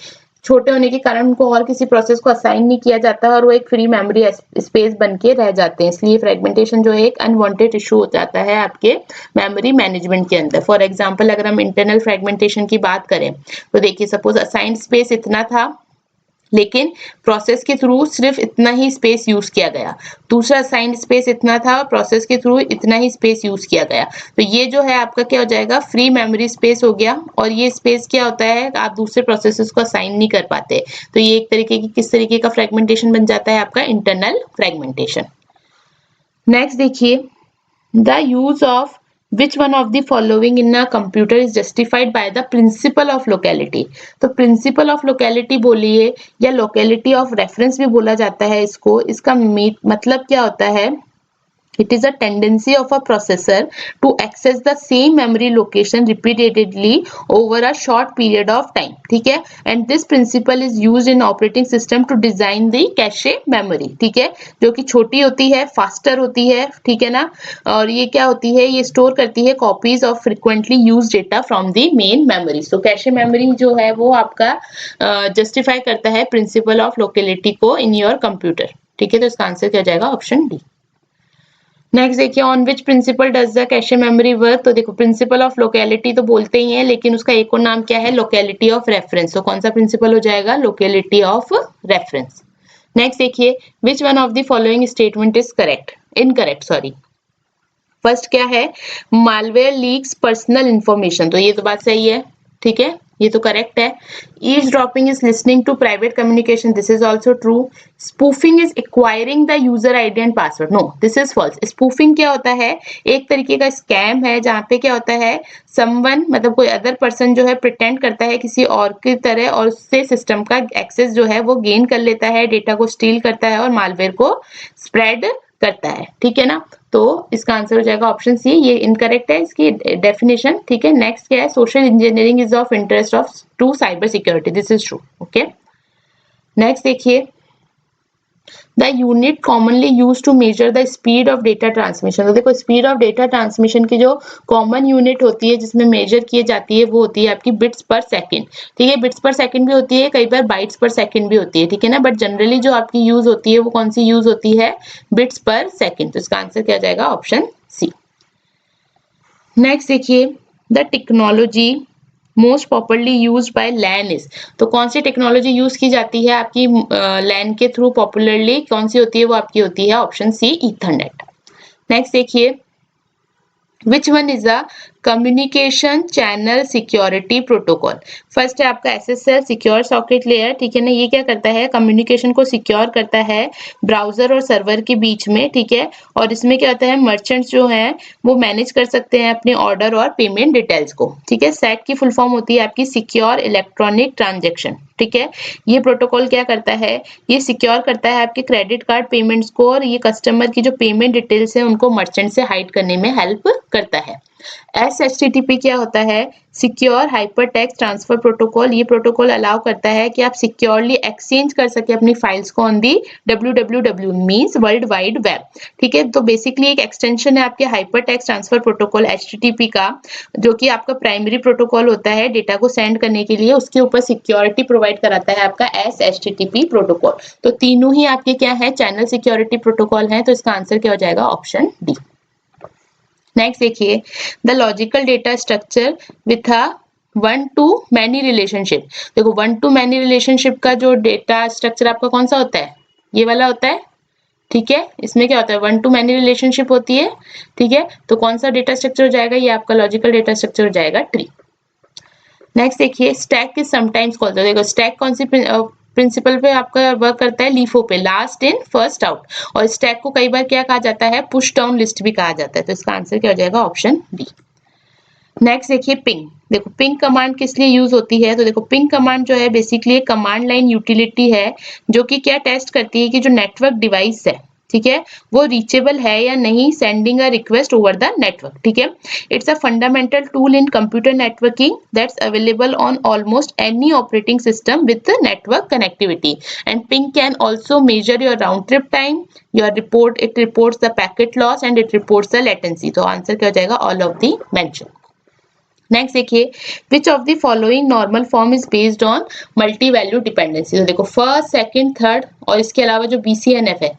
छोटे होने के कारण उनको और किसी प्रोसेस को असाइन नहीं किया जाता और वो एक फ्री मेमोरी स्पेस बन के रह जाते हैं। इसलिए फ्रेगमेंटेशन जो है एक अनवांटेड इशू हो जाता है आपके मेमोरी मैनेजमेंट के अंदर। फॉर एग्जांपल अगर हम इंटरनल फ्रेगमेंटेशन की बात करें तो देखिए, सपोज असाइंड स्पेस इतना था, लेकिन प्रोसेस के थ्रू सिर्फ इतना ही स्पेस यूज किया गया, दूसरा असाइंड स्पेस इतना था, प्रोसेस के थ्रू इतना ही स्पेस यूज किया गया। तो ये जो है आपका क्या हो जाएगा, फ्री मेमोरी स्पेस हो गया, और ये स्पेस क्या होता है, आप दूसरे प्रोसेसेस को असाइन नहीं कर पाते। तो ये एक तरीके की किस तरीके का फ्रेगमेंटेशन बन जाता है, आपका इंटरनल फ्रेगमेंटेशन। नेक्स्ट देखिए, the use of which one of the following in a computer is justified by the principle of locality। तो principle of locality बोलिए या locality of reference भी बोला जाता है इसको। इसका मतलब क्या होता है, it is a tendency of a processor to access the same memory location repeatedly over a short period of time। ठीक है, and this principle is used in operating system to design the cache memory। ठीक है, जो कि छोटी होती है, faster होती है, ठीक है ना, और ये क्या होती है, ये स्टोर करती है copies of frequently use data from the main memory. तो कैशे मेमोरी जो है वो आपका जस्टिफाई करता है प्रिंसिपल ऑफ लोकेलिटी को इन योर कंप्यूटर। ठीक है, तो इसका आंसर क्या जाएगा, ऑप्शन डी। नेक्स्ट देखिए, on which principle does the cache memory work. तो देखो प्रिंसिपल ऑफ लोकेलिटी तो बोलते ही हैं, लेकिन उसका एक और नाम क्या है, लोकेलिटी ऑफ रेफरेंस। तो कौन सा प्रिंसिपल हो जाएगा, लोकेलिटी ऑफ रेफरेंस। नेक्स्ट देखिए, which one of the following statement is correct, incorrect sorry. First क्या है, मालवेयर लीक्स पर्सनल इंफॉर्मेशन। तो ये तो बात सही है, ठीक है, ये तो करेक्ट है। eavesdropping is listening to private communication, this is also true। spoofing is acquiring the user ID and password, no this is false। spoofing क्या होता है, एक तरीके का स्कैम है जहाँ पे क्या होता है, someone मतलब कोई अदर पर्सन जो है प्रिटेंड करता है किसी और की तरह, और उससे सिस्टम का एक्सेस जो है वो गेन कर लेता है, डेटा को स्टील करता है और मालवेयर को स्प्रेड करता है। ठीक है ना, तो इसका आंसर हो जाएगा ऑप्शन सी, ये इनकरेक्ट है इसकी डेफिनेशन। ठीक है, नेक्स्ट क्या है, social engineering is of interest of to cyber security, this is true. Okay, next देखिए, the unit commonly use to measure the speed of data transmission. तो देखो स्पीड ऑफ डेटा ट्रांसमिशन की जो common unit होती है जिसमें major की जाती है वो होती है आपकी बिट्स पर सेकंड। ठीक है, बिट्स पर सेकंड भी होती है, कई बार बाइट्स पर सेकंड भी होती है, ठीक है ना, बट जनरली जो आपकी यूज होती है वो कौन सी यूज होती है, बिट्स पर सेकंड। तो इसका आंसर क्या जाएगा, ऑप्शन सी। नेक्स्ट देखिए, the technology most popularly use by LAN is. तो कौन सी टेक्नोलॉजी यूज की जाती है आपकी लैन के थ्रू पॉपुलरली, कौन सी होती है, वो आपकी होती है ऑप्शन सी, ईथरनेट। नेक्स्ट देखिए, which one is a communication channel security protocol. First है आपका SSL सिक्योर सॉकेट लेयर, ठीक है ना। ये क्या करता है, कम्युनिकेशन को सिक्योर करता है ब्राउजर और सर्वर के बीच में, ठीक है। और इसमें क्या होता है, मर्चेंट्स जो हैं वो मैनेज कर सकते हैं अपने ऑर्डर और पेमेंट डिटेल्स को, ठीक है। सेट की फुल फॉर्म होती है आपकी सिक्योर इलेक्ट्रॉनिक ट्रांजेक्शन, ठीक है। ये प्रोटोकॉल क्या करता है, ये सिक्योर करता है आपके क्रेडिट कार्ड पेमेंट्स को, और ये कस्टमर की जो पेमेंट डिटेल्स है उनको मर्चेंट से हाइड करने में हेल्प करता है। SHTTP क्या होता है, secure hyper text transfer protocol. ये प्रोटोकॉल अलाउ करता है कि आप सिक्योरली एक्सचेंज कर सके अपनी फाइल्स को on the www means world wide web, ठीक है। तो बेसिकली एक एक्सटेंशन है आपके hyper text transfer protocol HTTP का, जो कि आपका प्राइमरी प्रोटोकॉल होता है डेटा को सेंड करने के लिए, उसके ऊपर सिक्योरिटी प्रोवाइड कराता है आपका SHTTP प्रोटोकॉल। तो तीनों ही आपके क्या है, चैनल सिक्योरिटी प्रोटोकॉल है। तो इसका आंसर क्या हो जाएगा, ऑप्शन डी। नेक्स्ट देखिए, the logical data structure with a one two many relationship. देखो वन टू मैनी रिलेशनशिप का जो डेटा स्ट्रक्चर आपका कौन सा होता है, ये वाला होता है, ठीक है। इसमें क्या होता है, वन टू मैनी रिलेशनशिप होती है, ठीक है। तो कौन सा डेटा स्ट्रक्चर हो जाएगा, ये आपका लॉजिकल डेटा स्ट्रक्चर हो जाएगा ट्री। नेक्स्ट देखिए, स्टैक इज समटाइम्स कॉल्ड, देखो स्टैक कौन सी प्रिंसिपल पे आपका वर्क करता है, लीफो पे, लास्ट इन फर्स्ट आउट। और स्टैक को कई बार क्या कहा जाता है, पुश डाउन लिस्ट भी कहा जाता है। तो इसका आंसर क्या हो जाएगा, ऑप्शन बी। नेक्स्ट देखिए, पिंग। देखो पिंग कमांड किस लिए यूज होती है, तो देखो पिंग कमांड जो है बेसिकली एक कमांड लाइन यूटिलिटी है, जो कि क्या टेस्ट करती है कि जो नेटवर्क डिवाइस है, ठीक है, वो रीचेबल है या नहीं, sending a request over the network, ठीक है। It's a fundamental tool in computer networking that's available on almost any operating system with network connectivity, and ping can also measure your round trip time, your report, it reports the packet loss and it reports the latency. तो answer क्या हो जाएगा, all of the mention. Next देखिए, which of the following normal form is based on multi value dependency. तो देखो first, second, third और इसके अलावा जो BCNF है,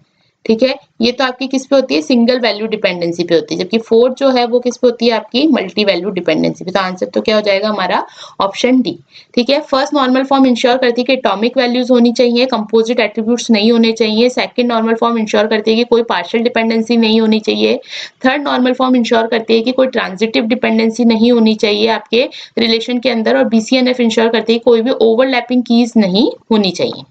ठीक है, ये तो आपकी किस पे होती है, सिंगल वैल्यू डिपेंडेंसी पे होती है, जबकि फोर्थ जो है वो किस पे होती है, आपकी मल्टी वैल्यू डिपेंडेंसी पे। तो आंसर तो क्या हो जाएगा हमारा, ऑप्शन डी, ठीक है। फर्स्ट नॉर्मल फॉर्म इंश्योर करती है कि एटॉमिक वैल्यूज होनी चाहिए, कंपोजिट एट्रीब्यूट्स नहीं होने चाहिए। सेकंड नॉर्मल फॉर्म इंश्योर करती है कि कोई पार्शियल डिपेंडेंसी नहीं होनी चाहिए। थर्ड नॉर्मल फॉर्म इंश्योर करती है कि कोई ट्रांजिटिव डिपेंडेंसी नहीं होनी चाहिए आपके रिलेशन के अंदर, और BCNF इंश्योर करती है कोई भी ओवरलैपिंग कीज नहीं होनी चाहिए।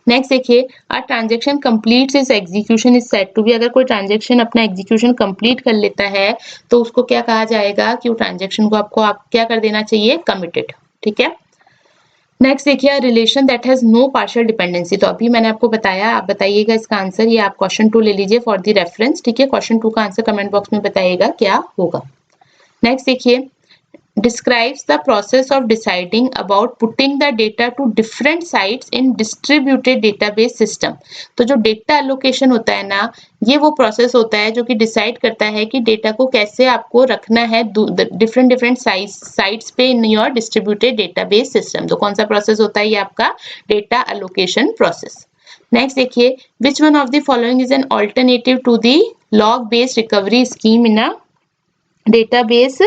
नेक्स्ट देखिए, a transaction completes is execution is said to be. अगर कोई ट्रांजेक्शन अपना एग्जीक्यूशन कंप्लीट कर लेता है तो उसको क्या कहा जाएगा, कि वो ट्रांजेक्शन को आपको क्या कर देना चाहिए, कमिटेड, ठीक है। नेक्स्ट देखिए, relation that has no partial dependency. तो अभी मैंने आपको बताया, आप बताइएगा इसका आंसर, ये आप क्वेश्चन 2 ले लीजिए फॉर द रेफरेंस, ठीक है। क्वेश्चन 2 का आंसर कमेंट बॉक्स में बताइएगा क्या होगा। नेक्स्ट देखिए, describes the process of deciding about putting the data to different sites in distributed database system। तो जो डेटा एलोकेशन होता है ना, ये वो प्रोसेस होता है जो कि डिसाइड करता है कि डेटा को कैसे आपको रखना है डिफरेंट डिफरेंट साइट्स पे in your distributed database system. तो कौन सा प्रोसेस होता है, ये आपका डेटा एलोकेशन प्रोसेस। नेक्स्ट देखिए, which one of the following is an alternative to the log based recovery scheme in a database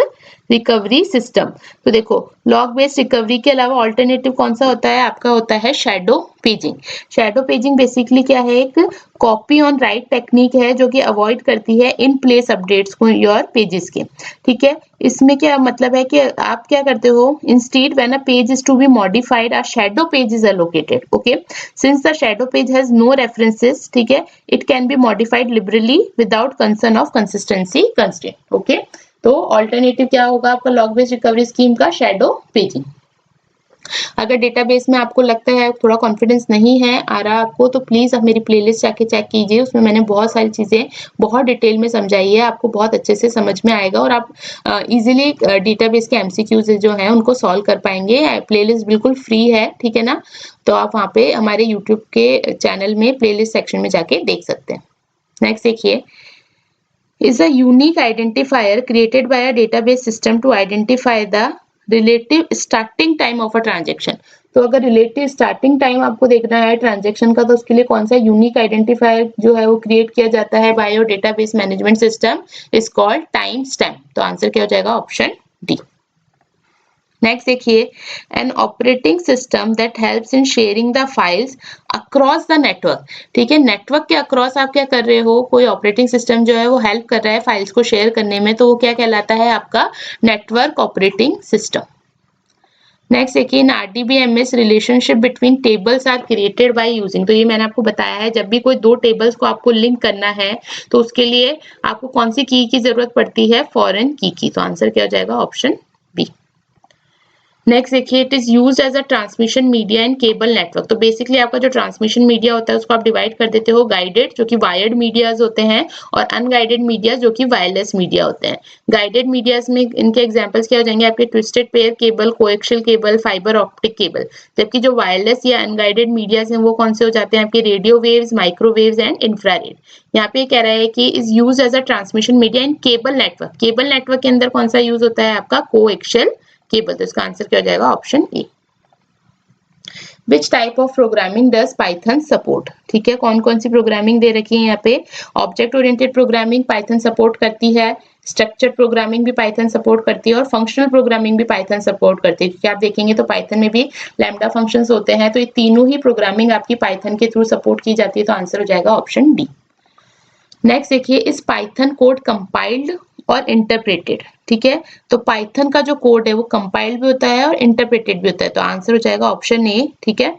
recovery system. तो देखो लॉग बेस्ड रिकवरी के अलावा ऑल्टरनेटिव कौन सा होता है, आपका होता है shadow paging. Shadow paging basically क्या है, एक कॉपी ऑन राइट टेक्निक है जो कि अवॉइड करती है इन प्लेस अपडेट्स को योर पेजेस के, ठीक है। इसमें क्या मतलब है कि आप क्या करते हो, instead when a page is to be modified a shadow page is allocated, okay. Since the shadow page has no references, ठीक है, it can be modified liberally without concern of consistency constraint, okay. तो alternative क्या होगा आपका log based recovery scheme का, shadow paging. अगर database में आपको लगता है थोड़ा कॉन्फिडेंस नहीं है आ रहा आपको, तो प्लीज आप मेरी प्लेलिस्ट जाके चेक कीजिए, उसमें मैंने बहुत सारी चीजें बहुत डिटेल में समझाई है, आपको बहुत अच्छे से समझ में आएगा और आप इजीली डेटाबेस के MCQs जो हैं उनको सॉल्व कर पाएंगे। प्लेलिस्ट बिल्कुल फ्री है, ठीक है ना। तो आप वहाँ पे हमारे यूट्यूब के चैनल में प्लेलिस्ट सेक्शन में जाके देख सकते हैं। नेक्स्ट देखिए, is a unique identifier created by a database system to identify the relative starting time of a transaction। तो अगर रिलेटिव स्टार्टिंग टाइम आपको देखना है ट्रांजेक्शन का, तो उसके लिए कौन सा यूनिक आइडेंटिफायर जो है वो क्रिएट किया जाता है by your database management system, is called time stamp. तो आंसर क्या हो जाएगा, ऑप्शन डी। नेक्स्ट देखिए, an operating system that helps in sharing the files across the network. ठीक है, नेटवर्क के अक्रॉस आप क्या कर रहे हो, कोई ऑपरेटिंग सिस्टम जो है वो हेल्प कर रहा है फाइल्स को शेयर करने में, तो वो क्या कहलाता है आपका नेटवर्क ऑपरेटिंग सिस्टम। नेक्स्ट देखिए, in RDBMS relationship between tables are created by using. तो ये मैंने आपको बताया है, जब भी कोई दो टेबल्स को आपको लिंक करना है तो उसके लिए आपको कौन सी की जरूरत पड़ती है, फॉरेन की। तो आंसर क्या हो जाएगा, ऑप्शन बी। नेक्स्ट देखिए, it is used as a transmission media in cable network. तो बेसिकली आपका जो ट्रांसमिशन मीडिया होता है उसको आप डिवाइड कर देते हो गाइडेड, जो कि वायर्ड मीडियाज होते हैं, और अनगाइडेड मीडिया जो कि वायरलेस मीडिया होते हैं। गाइडेड मीडियाज में इनके एग्जांपल्स क्या हो जाएंगे आपके, twisted pair cable, coaxial cable, fibre optic cable. जबकि जो वायरलेस या अनगाइडेड मीडियाज हैं वो कौन से हो जाते हैं आपके, radio waves, microwaves and infrared. यहाँ पे कह रहा है कि is use as a transmission media in cable network. Cable network के अंदर कौन सा यूज होता है आपका, कोएक्सियल केबल। तो इसका आंसर क्या हो जाएगा, option A. Which type of programming does Python support. ठीक है, कौन कौन सी प्रोग्रामिंग दे रखी है यहाँ पे, object oriented programming Python support करती है, स्ट्रक्चर्ड प्रोग्रामिंग भी पाइथन सपोर्ट करती है, और फंक्शनल प्रोग्रामिंग भी पाइथन सपोर्ट करती है। क्योंकि आप देखेंगे तो पाइथन में भी लैम्डा फंक्शंस होते हैं, तो ये तीनों ही प्रोग्रामिंग आपकी पाइथन के थ्रू सपोर्ट की जाती है। तो आंसर हो जाएगा ऑप्शन डी। नेक्स्ट देखिए, इस पाइथन कोड कंपाइल्ड और इंटरप्रेटेड। ठीक है, तो पाइथन का जो कोड है वो कंपाइल्ड भी होता है और इंटरप्रेटेड भी होता है। तो आंसर हो जाएगा ऑप्शन ए। ठीक है,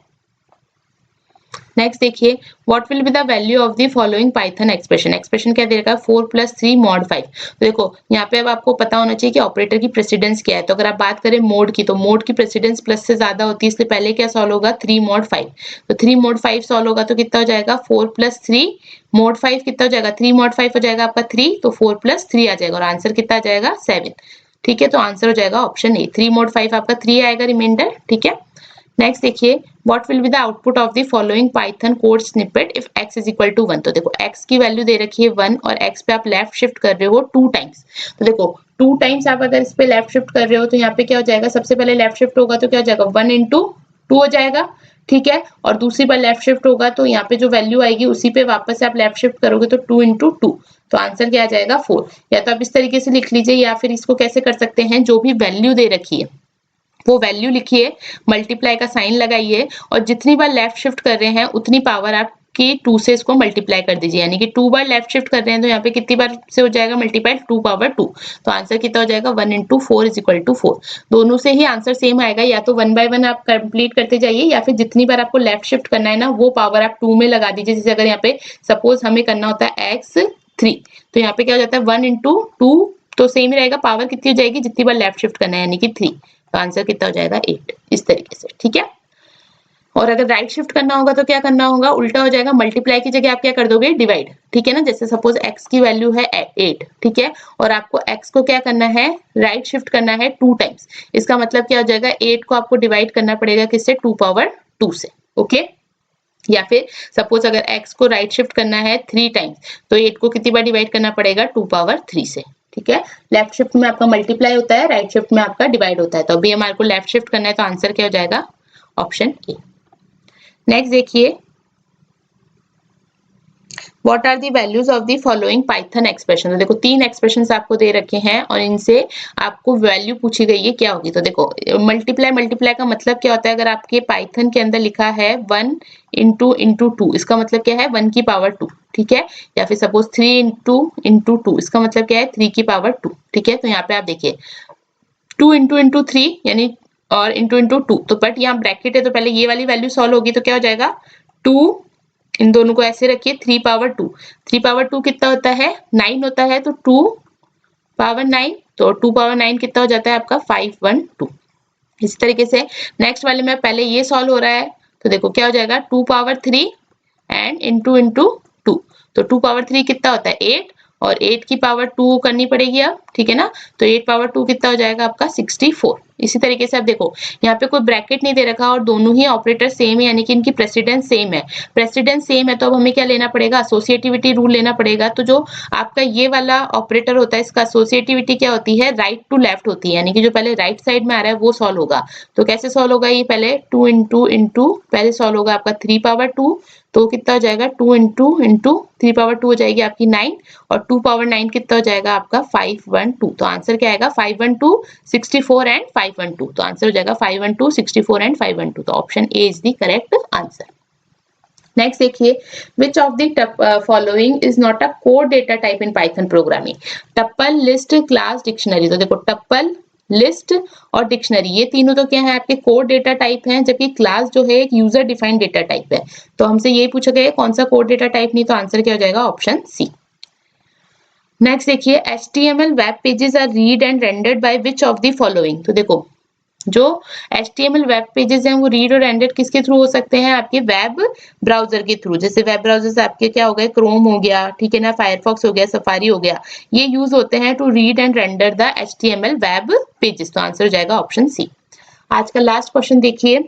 नेक्स्ट देखिए, what will be the value of the following Python expression. Expression क्या दे रखा है, 4 + 3 mod 5। तो देखो यहाँ पे अब आपको पता होना चाहिए कि ऑपरेटर की प्रेसिडेंस क्या है। तो अगर आप बात करें मोड की, तो मोड की प्रेसिडेंस प्लस से ज्यादा होती है, इसलिए पहले क्या सॉल्व होगा, 3 mod 5। तो 3 mod 5 सॉल्व होगा तो कितना हो जाएगा, 4 + 3 mod 5 कितना हो जाएगा, 3 mod 5 हो जाएगा आपका 3, तो 4 + 3 आ जाएगा, और आंसर कितना आ जाएगा, 7। ठीक है, तो आंसर हो जाएगा ऑप्शन ए, 3 mod 5 आपका 3 आएगा रिमाइंडर। ठीक है, नेक्स्ट देखिए, what will be the output of the following Python code snippet if x is equal to 1। तो देखो x की वैल्यू दे रखी है 1 और x पे आप लेफ्ट शिफ्ट कर रहे हो 2 टाइम्स। तो देखो 2 टाइम्स आप अगर इस पे लेफ्ट शिफ्ट कर रहे हो तो यहाँ पे क्या हो जाएगा, सबसे पहले लेफ्ट शिफ्ट होगा तो क्या हो जाएगा, 1 × 2 हो जाएगा। ठीक है, और दूसरी बार लेफ्ट शिफ्ट होगा तो यहाँ पे जो वैल्यू आएगी उसी पे वापस से आप लेफ्ट शिफ्ट करोगे तो 2 × 2, तो आंसर क्या आ जाएगा, 4। या तो आप इस तरीके से लिख लीजिए, या फिर इसको कैसे कर सकते हैं, जो भी वैल्यू दे रखी है वो वैल्यू लिखिए, मल्टीप्लाई का साइन लगाइए, और जितनी बार लेफ्ट शिफ्ट कर रहे हैं उतनी पावर आप की 2 से इसको मल्टीप्लाई कर दीजिए। यानी कि 2 बार लेफ्ट शिफ्ट कर रहे हैं तो यहाँ पे कितनी बार से हो जाएगा मल्टीप्लाई, 2 × 2। तो आंसर कितना हो जाएगा, 1 × 4 = 4। दोनों से ही आंसर सेम आएगा, या तो 1 by 1 आप कंप्लीट करते जाइए, या फिर जितनी बार आपको लेफ्ट शिफ्ट करना है ना वो पावर आप 2 में लगा दीजिए। जैसे अगर यहाँ पे सपोज हमें करना होता है x3, तो यहाँ पे क्या हो जाता है 1 × 2, तो सेम ही रहेगा, पावर कितनी हो जाएगी जितनी बार लेफ्ट शिफ्ट करना है, यानी कि 3। तो आंसर कितना हो जाएगा, 8। इस तरीके से। ठीक है, और अगर राइट शिफ्ट करना होगा तो क्या करना होगा, उल्टा हो जाएगा, मल्टीप्लाई की जगह आप क्या कर दोगे, डिवाइड। ठीक है ना, जैसे सपोज x की वैल्यू है 8, ठीक है, और आपको x को क्या करना है, राइट शिफ्ट करना है 2 टाइम्स। इसका मतलब क्या हो जाएगा, 8 को आपको डिवाइड करना पड़ेगा किससे, 2 से। ओके, या फिर सपोज अगर x को राइट शिफ्ट करना है 3 टाइम्स, तो 8 को कितनी बार डिवाइड करना पड़ेगा, 2 से। ठीक है, लेफ्ट शिफ्ट में आपका मल्टीप्लाई होता है, राइट शिफ्ट में आपका डिवाइड होता है। तो अभी हमारे को लेफ्ट शिफ्ट करना है, तो आंसर क्या हो जाएगा, ऑप्शन ए। नेक्स्ट देखिए, what are the values of the following Python expression. तो देखो 3 एक्सप्रेशन आपको दे रखे हैं और इनसे आपको वैल्यू पूछी गई है क्या होगी। तो देखो मल्टीप्लाई का मतलब क्या होता है, अगर आपके पाइथन के अंदर लिखा है 1 × 2, इसका मतलब क्या है 1 की पावर 2। ठीक है, या फिर सपोज 3 × 2, इसका मतलब क्या है 3 की पावर 2। ठीक है, तो यहाँ पे आप देखिए 2 × 3 यानी और × 2, तो बट यहाँ ब्रैकेट है तो पहले ये वाली वैल्यू सॉल्व होगी, तो क्या हो जाएगा 2, इन दोनों को ऐसे रखिए, 3 × 2। 3 × 2 कितना होता है, 9 होता है, तो 2 × 9, तो 2 × 9 कितना हो जाता है आपका 512। इसी तरीके से नेक्स्ट वाले में पहले ये सॉल्व हो रहा है, तो देखो क्या हो जाएगा 2 × 3 एंड × 2, तो 2 × 3 कितना होता है 8, और 8 की पावर 2 करनी पड़ेगी अब। ठीक है ना, तो 8 × 2 कितना हो जाएगा आपका 64। इसी तरीके से आप देखो यहाँ पे कोई ब्रैकेट नहीं दे रखा और दोनों ही ऑपरेटर सेम है, यानी कि इनकी प्रेसिडेंस सेम है। प्रेसिडेंस सेम है तो अब हमें क्या लेना पड़ेगा, एसोसिएटिविटी रूल लेना पड़ेगा। तो जो आपका ये वाला ऑपरेटर होता है इसका एसोसिएटिविटी क्या होती है, राइट टू लेफ्ट होती है, यानी कि जो पहले राइट साइड में आ रहा है वो सॉल्व होगा। तो कैसे सॉल्व होगा, ये पहले 2 × पहले सॉल्व होगा आपका 3 × 2, तो कितना हो जाएगा 2 इंटू 3 पावर 2 हो जाएगी आपकी 9 और 2 पावर 9 कितना हो जाएगा आपका 512। तो आंसर क्या आएगा 512, 64 एंड 512। तो आंसर हो जाएगा 512, 64 एंड 512। तो option A is the correct answer. Next देखिए, which of the following is not a code data type in Python programming? Tuple, list, class, dictionary. तो देखो टप्पल, लिस्ट और डिक्शनरी ये तीनों तो क्या है आपके कोड डेटा टाइप हैं, जबकि क्लास जो है एक यूजर डिफाइंड डेटा टाइप है। तो हमसे यही पूछा गया कौन सा कोड डेटा टाइप नहीं, तो आंसर क्या हो जाएगा ऑप्शन सी। नेक्स्ट देखिए, HTML web pages are read and rendered by which of the following? तो देखो जो HTML वेब पेजेस हैं वो रीड और रेंडर किसके थ्रू हो सकते हैं? आपके वेब ब्राउजर के थ्रू। जैसे वेब ब्राउजर्स आपके क्या हो गए, क्रोम हो गया, ठीक है ना, फायरफॉक्स हो गया, सफारी हो गया, ये यूज होते हैं to read and render the HTML web pages. तो आंसर हो जाएगा ऑप्शन सी। आज का लास्ट क्वेश्चन देखिए,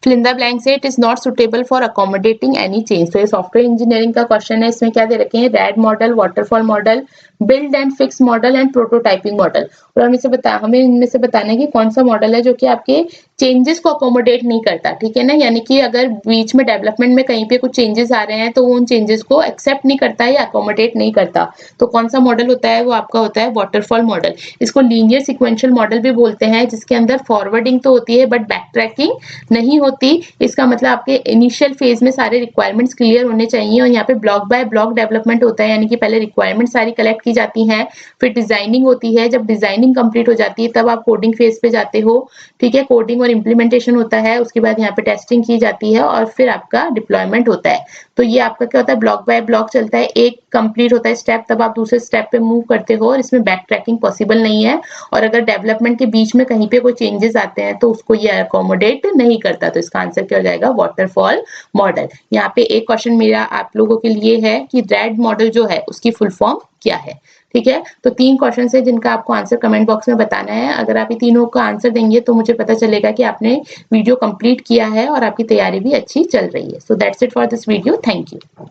fill in the blank से it is not suitable for accommodating any change. तो ये सॉफ्टवेयर इंजीनियरिंग का क्वेश्चन है, इसमें क्या दे रखे हैं, red model, waterfall model, build and fix model and prototyping model. और हमें इनमें से बताना है कि कौन सा मॉडल है जो कि आपके चेंजेस को अकोमोडेट नहीं करता, ठीक है ना, यानी कि अगर बीच में डेवलपमेंट में कहीं पे कुछ चेंजेस आ रहे हैं तो वो उन चेंजेस को एक्सेप्ट नहीं करता है या अकोमोडेट नहीं करता। तो कौन सा मॉडल होता है, वो आपका होता है वाटरफॉल मॉडल। इसको लीनियर सिक्वेंशियल मॉडल भी बोलते हैं, जिसके अंदर फॉरवर्डिंग तो होती है बट बैक ट्रैकिंग नहीं होती। इसका मतलब आपके इनिशियल फेज में सारे रिक्वायरमेंट्स क्लियर होने चाहिए और यहाँ पे ब्लॉक बाय ब्लॉक डेवलपमेंट होता है, यानी कि पहले रिक्वायरमेंट सारी कलेक्ट की जाती हैं, फिर डिजाइनिंग होती है, जब डिजाइनिंग कंप्लीट हो जाती है तब आप कोडिंग फेज पे जाते हो, ठीक है, कोडिंग और इम्प्लीमेंटेशन होता है, उसके बाद यहाँ पे टेस्टिंग की जाती है और फिर आपका डिप्लॉयमेंट होता है। तो ये आपका क्या होता है, ब्लॉक बाय ब्लॉक चलता है, एक कंप्लीट होता है स्टेप तब आप दूसरे स्टेप पे मूव करते हो और इसमें बैक ट्रैकिंग पॉसिबल नहीं है। और अगर डेवलपमेंट के बीच में कहीं पे कोई चेंजेस आते हैं तो उसको ये अकोमोडेट नहीं करता। तो इसका आंसर क्या हो जाएगा, वाटरफॉल मॉडल। यहाँ पे एक क्वेश्चन मेरा आप लोगों के लिए है कि रैड मॉडल जो है उसकी फुल फॉर्म क्या है, ठीक है। तो 3 क्वेश्चन है जिनका आपको आंसर कमेंट बॉक्स में बताना है। अगर आप ये तीनों का आंसर देंगे तो मुझे पता चलेगा कि आपने वीडियो कंप्लीट किया है और आपकी तैयारी भी अच्छी चल रही है। So that's it for this video, thank you.